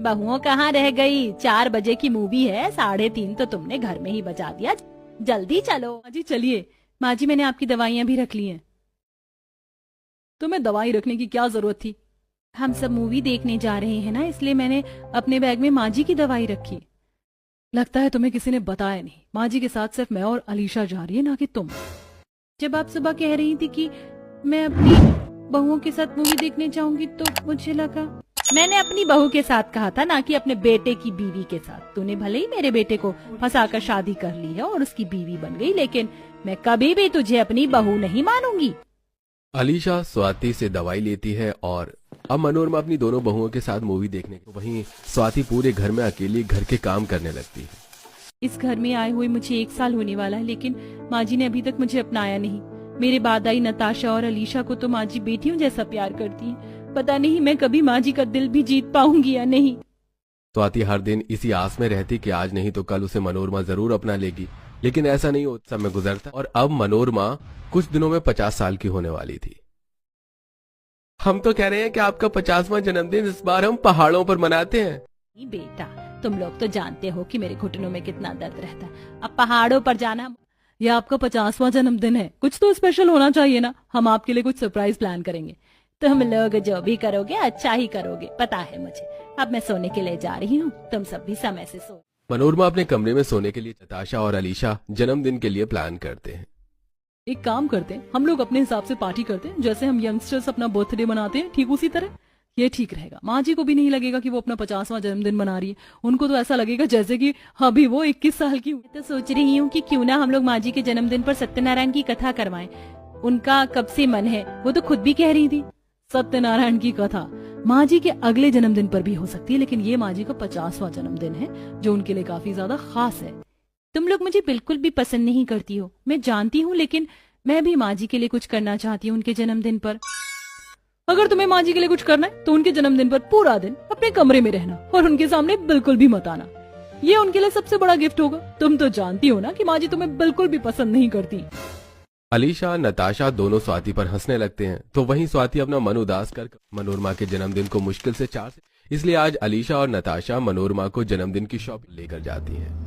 बहुओं कहाँ रह गई? 4 बजे की मूवी है, 3:30 तो तुमने घर में ही बजा दिया। जल्दी चलो। माँ जी चलिए। माँ जी मैंने आपकी दवाइयाँ भी रख ली हैं। तुम्हें दवाई रखने की क्या जरूरत थी? हम सब मूवी देखने जा रहे हैं ना, इसलिए मैंने अपने बैग में माँ जी की दवाई रखी। लगता है तुम्हें किसी ने बताया नहीं। माँ जी के साथ सिर्फ मैं और अलीशा जा रही है, ना कि तुम। जब आप सुबह कह रही थी कि मैं अपनी बहुओं के साथ मूवी देखने जाऊंगी तो मुझे लगा। मैंने अपनी बहू के साथ कहा था, ना कि अपने बेटे की बीवी के साथ। तूने भले ही मेरे बेटे को फंसाकर शादी कर ली है और उसकी बीवी बन गई, लेकिन मैं कभी भी तुझे अपनी बहू नहीं मानूंगी। अलीशा स्वाति से दवाई लेती है और अब मनोरमा अपनी दोनों बहुओं के साथ मूवी देखने को। वहीं स्वाति पूरे घर में अकेली घर के काम करने लगती है। इस घर में आए हुए मुझे 1 साल होने वाला है, लेकिन माँ जी ने अभी तक मुझे अपनाया नहीं। मेरे बाद आई नताशा और अलीशा को तो माँ जी बेटियों जैसा प्यार करती हैं। पता नहीं मैं कभी माँ जी का दिल भी जीत पाऊंगी या नहीं। स्वाति हर दिन इसी आस में रहती कि आज नहीं तो कल उसे मनोरमा जरूर अपना लेगी, लेकिन ऐसा नहीं होता। समय गुजरता और अब मनोरमा कुछ दिनों में 50 साल की होने वाली थी। हम तो कह रहे हैं कि आपका 50वां जन्मदिन इस बार हम पहाड़ों पर मनाते हैं। बेटा, तुम लोग तो जानते हो कि मेरे घुटनों में कितना दर्द रहता है। अब पहाड़ों पर जाना। यह आपका 50वां जन्मदिन है, कुछ तो स्पेशल होना चाहिए ना। हम आपके लिए कुछ सरप्राइज प्लान करेंगे। तुम लोग जो भी करोगे अच्छा ही करोगे, पता है मुझे। अब मैं सोने के लिए जा रही हूँ, तुम सब भी समय से सो। मनोरमा अपने कमरे में सोने के लिए नताशा और अलीशा जन्मदिन के लिए प्लान करते हैं। एक काम करते हैं, हम लोग अपने हिसाब से पार्टी करते हैं। जैसे हम यंगस्टर्स अपना बर्थडे मनाते हैं, ठीक उसी तरह ये ठीक रहेगा। माँ जी को भी नहीं लगेगा कि वो अपना 50वां जन्मदिन मना रही है। उनको तो ऐसा लगेगा जैसे कि अभी वो 21 साल की। तो सोच रही हूँ कि क्यों ना हम लोग माँ जी के जन्मदिन पर सत्यनारायण की कथा करवाएं। उनका कब से मन है, वो तो खुद भी कह रही थी। सत्यनारायण की कथा माँ जी के अगले जन्मदिन पर भी हो सकती है, लेकिन ये माँ जी का 50वां जन्मदिन है जो उनके लिए काफी ज्यादा खास है। तुम लोग मुझे बिल्कुल भी पसंद नहीं करती हो, मैं जानती हूँ, लेकिन मैं भी माँ जी के लिए कुछ करना चाहती हूँ उनके जन्मदिन पर। अगर तुम्हें माँ जी के लिए कुछ करना है तो उनके जन्मदिन पर पूरा दिन अपने कमरे में रहना और उनके सामने बिल्कुल भी मत आना। ये उनके लिए सबसे बड़ा गिफ्ट होगा। तुम तो जानती हो ना कि माँ जी तुम्हें बिल्कुल भी पसंद नहीं करती। अलीशा नताशा दोनों स्वाति पर हंसने लगते हैं, तो वहीं स्वाति अपना मन उदास कर मनोरमा के जन्मदिन को मुश्किल से इसलिए आज अलीशा और नताशा मनोरमा को जन्मदिन की शॉपिंग लेकर जाती हैं।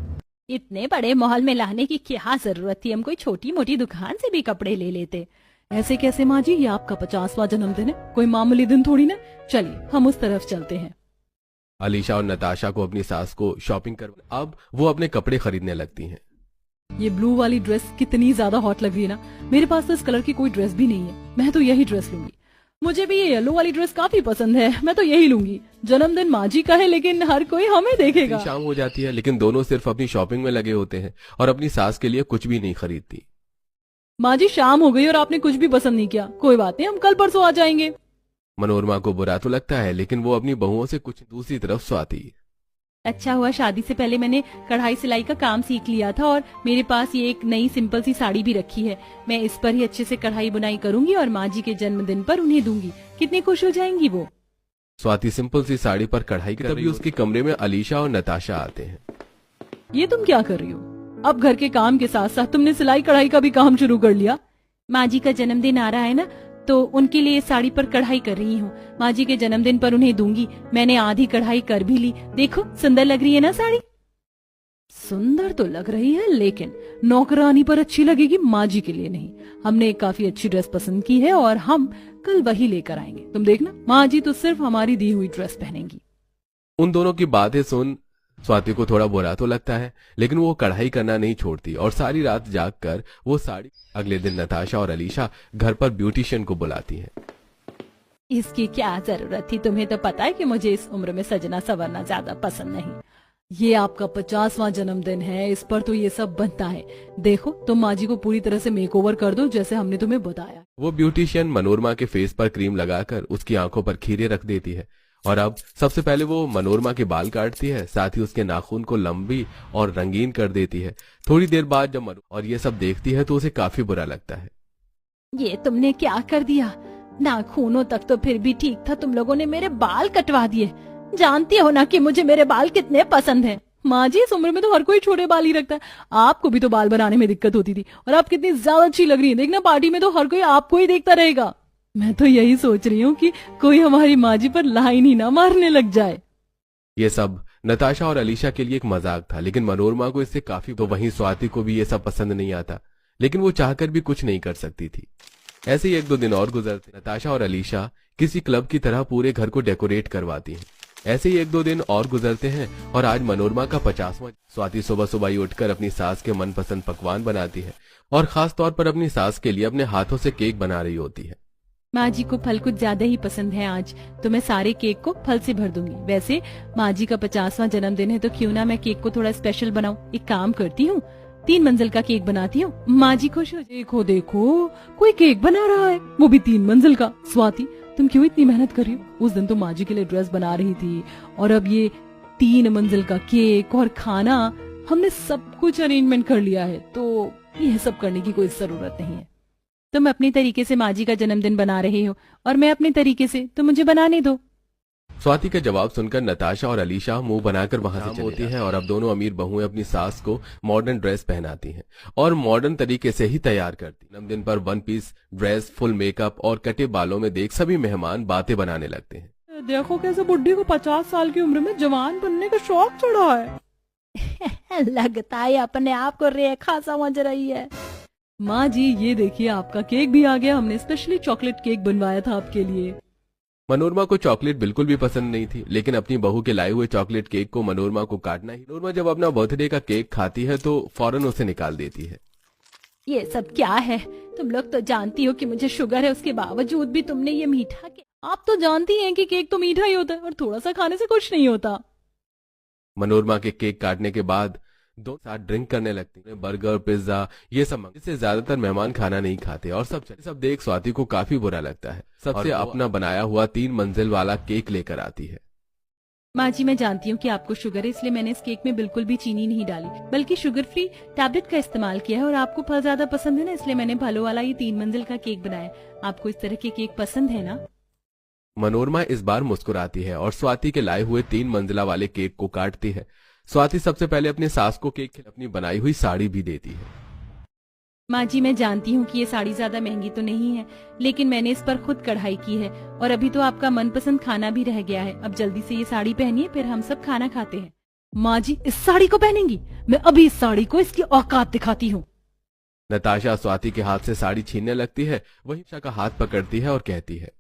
इतने बड़े मॉल में लाने की क्या जरूरत थी? हम कोई छोटी मोटी दुकान से भी कपड़े ले लेते। ऐसे कैसे माँ जी, ये आपका 50वां जन्मदिन है, कोई मामूली दिन थोड़ी ना। चलिए हम उस तरफ चलते हैं। अलीशा और नताशा को अपनी सास को शॉपिंग कर अब वो अपने कपड़े खरीदने लगती हैं। ये ब्लू वाली ड्रेस कितनी ज्यादा हॉट लग रही है ना। मेरे पास तो इस कलर की कोई ड्रेस भी नहीं है, मैं तो यही ड्रेस लूंगी। मुझे भी ये येलो वाली ड्रेस काफी पसंद है, मैं तो यही लूंगी। जन्मदिन माँ जी का है, लेकिन हर कोई हमें देखेगा। शाम हो जाती है, लेकिन दोनों सिर्फ अपनी शॉपिंग में लगे होते हैं और अपनी सास के लिए कुछ भी नहीं खरीदती। माँ जी शाम हो गई और आपने कुछ भी पसंद नहीं किया। कोई बात नहीं, हम कल परसों आ जाएंगे। मनोरमा को बुरा तो लगता है, लेकिन वो अपनी बहुओं से कुछ दूसरी तरफ स्वाति। अच्छा हुआ शादी से पहले मैंने कढ़ाई सिलाई का काम सीख लिया था और मेरे पास ये एक नई सिंपल सी साड़ी भी रखी है। मैं इस पर ही अच्छे से कढ़ाई बुनाई करूंगी और माँ जी के जन्मदिन पर उन्हें दूंगी। कितनी खुश हो जाएंगी वो। स्वाति सिंपल सी साड़ी पर कढ़ाई कर तभी उसके कमरे में अलीशा और नताशा आते हैं। ये तुम क्या कर रही हो? अब घर के काम के साथ साथ तुमने सिलाई कढ़ाई का भी काम शुरू कर लिया। माँ जी का जन्मदिन आ रहा है ना, तो उनके लिए साड़ी पर कढ़ाई कर रही हूँ। माँ जी के जन्मदिन पर उन्हें दूंगी। मैंने आधी कढ़ाई कर भी ली। देखो सुंदर लग रही है ना साड़ी। सुंदर तो लग रही है, लेकिन नौकरानी पर अच्छी लगेगी, माँ जी के लिए नहीं। हमने एक काफी अच्छी ड्रेस पसंद की है और हम कल वही लेकर आएंगे। तुम देखना, माँ जी तो सिर्फ हमारी दी हुई ड्रेस पहनेंगी। उन दोनों की बातें सुन स्वाति को थोड़ा बुरा तो लगता है, लेकिन वो कढ़ाई करना नहीं छोड़ती और सारी रात जागकर वो साड़ी। अगले दिन नताशा और अलीशा घर पर ब्यूटिशियन को बुलाती हैं। इसकी क्या जरूरत थी? तुम्हें तो पता है कि मुझे इस उम्र में सजना संवरना ज्यादा पसंद नहीं। ये आपका 50वां जन्मदिन है, इस पर तो ये सब बनता है। देखो तुम माँ जी को पूरी तरह से मेकओवर कर दो जैसे हमने तुम्हें बताया। वो ब्यूटिशियन मनोरमा के फेस पर क्रीम लगाकर उसकी आंखों पर खीरे रख देती है और अब सबसे पहले वो मनोरमा के बाल काटती है, साथ ही उसके नाखून को लंबी और रंगीन कर देती है। थोड़ी देर बाद जब और ये सब देखती है तो उसे काफी बुरा लगता है। ये तुमने क्या कर दिया? नाखूनों तक तो फिर भी ठीक था, तुम लोगों ने मेरे बाल कटवा दिए। जानती हो ना कि मुझे मेरे बाल कितने पसंद हैं। माँ जी इस उम्र में तो हर कोई छोटे बाल ही रखता है। आपको भी तो बाल बनाने में दिक्कत होती थी और आप कितनी ज्यादा अच्छी लग रही है। देखना पार्टी में तो हर कोई आपको ही देखता रहेगा। मैं तो यही सोच रही हूँ कि कोई हमारी माँ जी पर लाइन ही ना मारने लग जाए। ये सब नताशा और अलीशा के लिए एक मजाक था, लेकिन मनोरमा को इससे काफी, तो वहीं स्वाति को भी ये सब पसंद नहीं आता, लेकिन वो चाहकर भी कुछ नहीं कर सकती थी। ऐसे ही 1-2 दिन और गुजरते। नताशा और अलीशा किसी क्लब की तरह पूरे घर को डेकोरेट करवाती हैं। ऐसे ही 1-2 दिन और गुजरते हैं और आज मनोरमा का 50वां। स्वाति सुबह सुबह ही उठकर अपनी सास के मनपसंद पकवान बनाती है और खास तौर पर अपनी सास के लिए अपने हाथों से केक बना रही होती है। माँ जी को फल कुछ ज्यादा ही पसंद है आज, तो मैं सारे केक को फल से भर दूंगी। वैसे माँ जी का 50वां जन्मदिन है, तो क्यों ना मैं केक को थोड़ा स्पेशल बनाऊं। एक काम करती हूँ, 3 मंजिल का केक बनाती हूँ, माँ जी खुश हो। देखो देखो, कोई केक बना रहा है, वो भी 3 मंजिल का। स्वाति, तुम क्यों इतनी मेहनत कर रही हो? उस दिन तो माँ जी के लिए ड्रेस बना रही थी, और अब ये 3 मंजिल का केक और खाना, हमने सब कुछ अरेंजमेंट कर लिया है, तो यह सब करने की कोई जरूरत नहीं है। तुम अपने तरीके से माँ जी का जन्मदिन बना रहे हो और मैं अपने तरीके से, तो मुझे बनाने दो। स्वाति का जवाब सुनकर नताशा और अलीशा मुंह बनाकर वहां से चली होती है और अब दोनों अमीर बहुएं अपनी सास को मॉडर्न ड्रेस पहनाती हैं और मॉडर्न तरीके से ही तैयार करती। जन्मदिन पर 1 पीस ड्रेस, फुल मेकअप और कटे बालों में देख सभी मेहमान बातें बनाने लगते हैं। देखो कैसे बुढ़ी को 50 साल की उम्र में जवान बनने का शौक चढ़ा है। लगता है अपने आप को रेखा समझ रही है। माँ जी, ये देखिए आपका केक भी आ गया, हमने स्पेशली चॉकलेट केक बनवाया था आपके लिए। मनोरमा को चॉकलेट बिल्कुल भी पसंद नहीं थी, लेकिन अपनी बहू के लाए हुए चॉकलेट केक को मनोरमा को काटना ही। मनोरमा जब अपना बर्थडे का केक खाती है तो फौरन उसे निकाल देती है। ये सब क्या है? तुम लोग तो जानती हो कि मुझे शुगर है, उसके बावजूद भी तुमने ये मीठा केक। आप तो जानती हैं कि केक तो मीठा ही होता है और थोड़ा सा खाने से कुछ नहीं होता। मनोरमा के केक काटने के बाद दोनों साथ ड्रिंक करने लगती हैं। बर्गर, पिज्जा, ये सब, जिससे ज्यादातर मेहमान खाना नहीं खाते और सब देख स्वाति को काफी बुरा लगता है। सबसे अपना बनाया हुआ 3 मंजिल वाला केक लेकर आती है। माँ जी, मैं जानती हूँ कि आपको शुगर है, इसलिए मैंने इस केक में बिल्कुल भी चीनी नहीं डाली, बल्कि शुगर फ्री टैबलेट का इस्तेमाल किया है। और आपको फल ज्यादा पसंद है ना, इसलिए मैंने फलों वाला ये 3 मंजिल का केक बनाया। आपको इस तरह के केक पसंद है ना? मनोरमा इस बार मुस्कुराती है और स्वाति के लाए हुए 3 मंजिला वाले केक को काटती है। स्वाति सबसे पहले अपने सास को केक अपनी बनाई हुई साड़ी भी देती है। माँ जी, मैं जानती हूँ कि ये साड़ी ज्यादा महंगी तो नहीं है, लेकिन मैंने इस पर खुद कढ़ाई की है और अभी तो आपका मनपसंद खाना भी रह गया है। अब जल्दी से ये साड़ी पहनिए, फिर हम सब खाना खाते हैं। माँ जी, इस साड़ी को पहनेंगी? मैं अभी इस साड़ी को इसकी औकात दिखाती हूँ। नताशा स्वाति के हाथ से साड़ी छीनने लगती है, वहीं आशा का हाथ पकड़ती है और कहती है,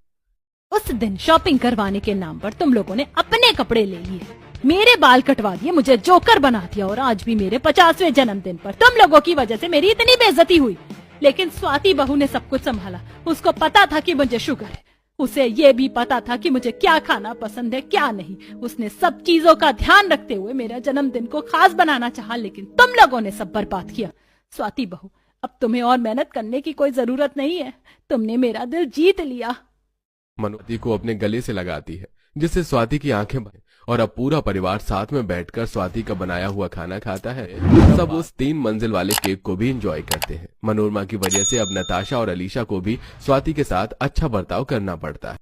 उस दिन शॉपिंग करवाने के नाम पर तुम लोगों ने अपने कपड़े ले लिए, मेरे बाल कटवा दिए, मुझे जोकर बना दिया, और आज भी मेरे 50वें जन्मदिन पर तुम लोगों की वजह से मेरी इतनी बेइज्जती हुई। लेकिन स्वाति बहू ने सब कुछ संभाला। उसको पता था कि मुझे शुगर है, उसे ये भी पता था कि मुझे क्या खाना पसंद है क्या नहीं। उसने सब चीजों का ध्यान रखते हुए मेरा जन्मदिन को खास बनाना चाहा, लेकिन तुम लोगों ने सब बर्बाद किया। स्वाति बहू, अब तुम्हें और मेहनत करने की कोई जरूरत नहीं है, तुमने मेरा दिल जीत लिया। मनोती को अपने गले से लगाती है, जिससे स्वाति की आंखें बंद, और अब पूरा परिवार साथ में बैठकर स्वाति का बनाया हुआ खाना खाता है। सब उस 3 मंजिल वाले केक को भी एंजॉय करते हैं। मनोरमा की वजह से अब नताशा और अलीशा को भी स्वाति के साथ अच्छा बर्ताव करना पड़ता है।